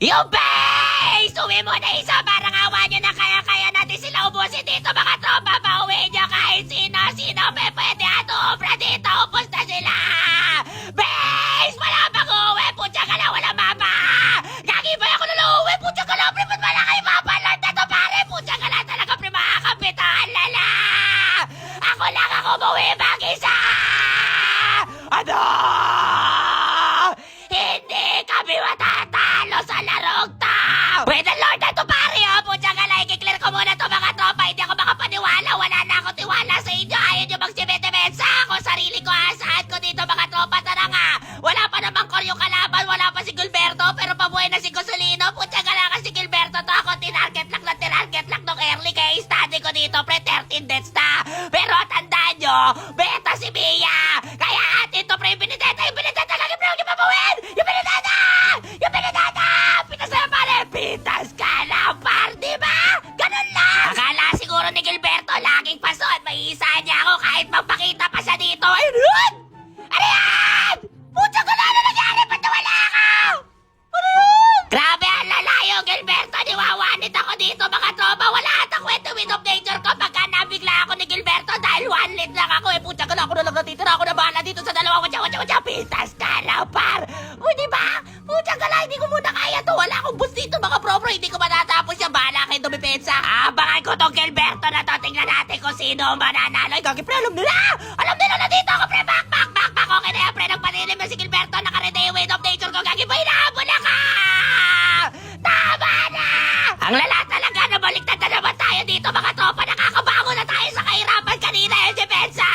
Yung base! Uwi mo na isa! Parang awa nyo na kaya natin sila ubusin dito mga tropa! Pauwi nyo kahit sino pwede at ubra dito! Ubus na sila! Base! Wala bang uwi? Putya ka lang! Wala mapa! Gagi ba ako naluwi? Putya ka lang! Pre, ba't wala kayo mapalan na to pare? Putya ka lang talaga pre mga kapitan! Lala! Ako lang ako umuwi mag-isa! Ano? Hindi kami matatalo sa larong to! Pwede Lord na to pare oh! Putya ka lang! I-clear ko muna to mga tropa! Hindi ako makapaniwala! Wala na ako tiwala sa inyo! Ayaw nyo magsimedemensa! Ako sarili ko asahan ko dito mga tropa! Tara nga! Wala pa namang Koryo kalaban! Wala pa si Gilberto! Pero pabuhay na si Gosolino! Putya ka lang si Gilberto to! Ako tinarget lang nung early case study ko dito! Pre 13 deaths na! Pero tandaan nyo! Beta si Mia! Kaya atin to pre! Yung binideta lagi pre! Yung pabuhin! Yung binideta! Pitas na pare! Pitas ka lang par! Diba? Ganun lang! Akala siguro ni Gilberto laging pasod! May isa niya ako kahit magpakita pa siya dito! Ayun! Ano yan? Putya ko na! Ano nangyari? Ba't nawala ako? Ano yun? Grabe ang lalayo, Gilberto! Niwawanit ako dito mga tropa! Wala ata kwento with of nature ko pagka nabigla ako ni Gilberto dahil one lit lang ako eh! Putya ko na! Ako na lang natitira! Ako na bahala dito sa dalawa! Watcha! Pitas ka lang par! O diba? Putya ka lang! Hindi ko muna kaya to! Wala akong boost dito mga pro! Hindi ko matatapos siya! Bahala kayo dumipensa! Abangan ko tong Gilberto na to! Tingnan natin kung sino ang mananalo! Ay, gagi pre! Alam nila! Alam nila na dito ako pre! Back! Okay na yan pre! Nagpanilim na si Gilberto! Nakareday with of nature ko! Gagi ba hinahabol na ka? Tama na! Ang lala talaga na baliktad na naman tayo dito mga tropa! Nakakabago na tayo sa kahirapan kanina yung depensa!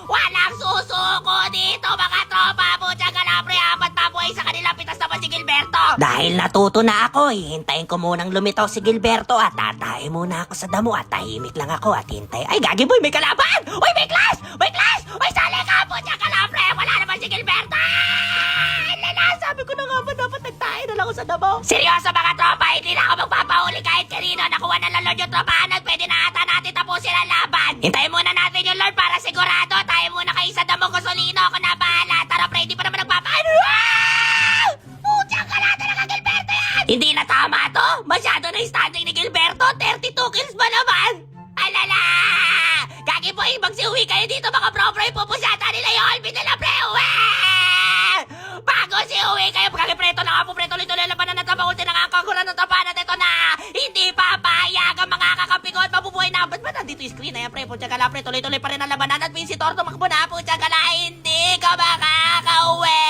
Walang susuko dito mga tropa! Putya ka na pre! Apat pa buhay sa kanila! Pitas naman si Gilberto! Dahil natuto na ako, hihintayin ko munang lumitaw si Gilberto at tatae muna ako sa damo at tahimik lang ako at hintay. Ay gagi boy! May kalaban! Uy! May clash! Uy! Sali ka! Putya ka na pre! Wala naman si Gilberto! Ay, lala! Sabi ko na nga ba dapat nagtae na lang ako sa damo? Seryoso mga tropa! Hindi na ako magpapauli kahit kanino! Nakuha na lang Lord yung tropahan at pwede na ata natin tapusin ang laban! Hintayin muna natin yung Lord para sigurado! Tayo muna kayo sa damo Gosolino! Ako na bahala! Tara pre! Hindi pa naman nagpapaano! Putya ka na talaga Gilberto yan! Hindi na tama to! Masyado na yung standing ni Gilberto! 32 kills ba naman? Alala! Gagi po magsiuwi kayo dito mga pro-pro! Pupusyata nila yung Alvin nila pre! Uwe! Bago siuwi kayo! Gagi pre! Ito na nga po pre! Tuloy-tuloy labanan na tapang ulti na nga ang kaguran ng tapanan! Ito na! Hindi papayag ang mga kakapigot! Mabubuhay na! Ba't ba nandito yung screen na yan pre? Putya gala pre! Tuloy-tuloy pa rin ang labanan at Visitor tumakbo na! Putya gala! Hindi ka makakauwi!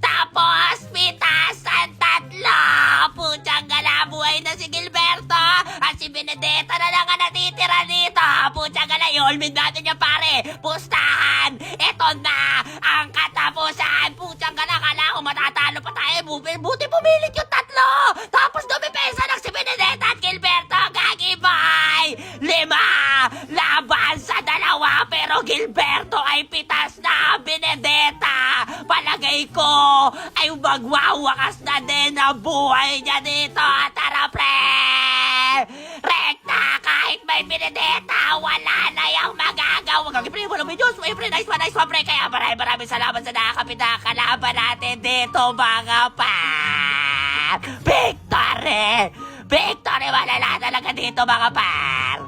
Tapos pitasan tatlo! Putya gala! Buhay na si Gilberto! At si Benedetta na lang ang natitira dito! Putya gala! I-ulmid natin yan pare! Pustahan! Ito na ang katapusan! Putya gala! Kala ko matatalo pa tayo! Buti pumilit yung tatlo! Tapos dumipesa lang si Benedetta at Gilberto! Gagi boy! 5 laban sa 2 pero Gilberto ay pitas na Benedetta! Palagay ko ay magwawakas na din ang buhay niya dito! Tara pre! Rekta! Kahit may Benedetta, wala na yung magagawa! Gagi pre! Walang may Diyos! May pre! Nice one pre! Kaya maraming salamat sa nakakapita kalaban natin dito mga par! Victory! Victory! Wala talaga dito mga par!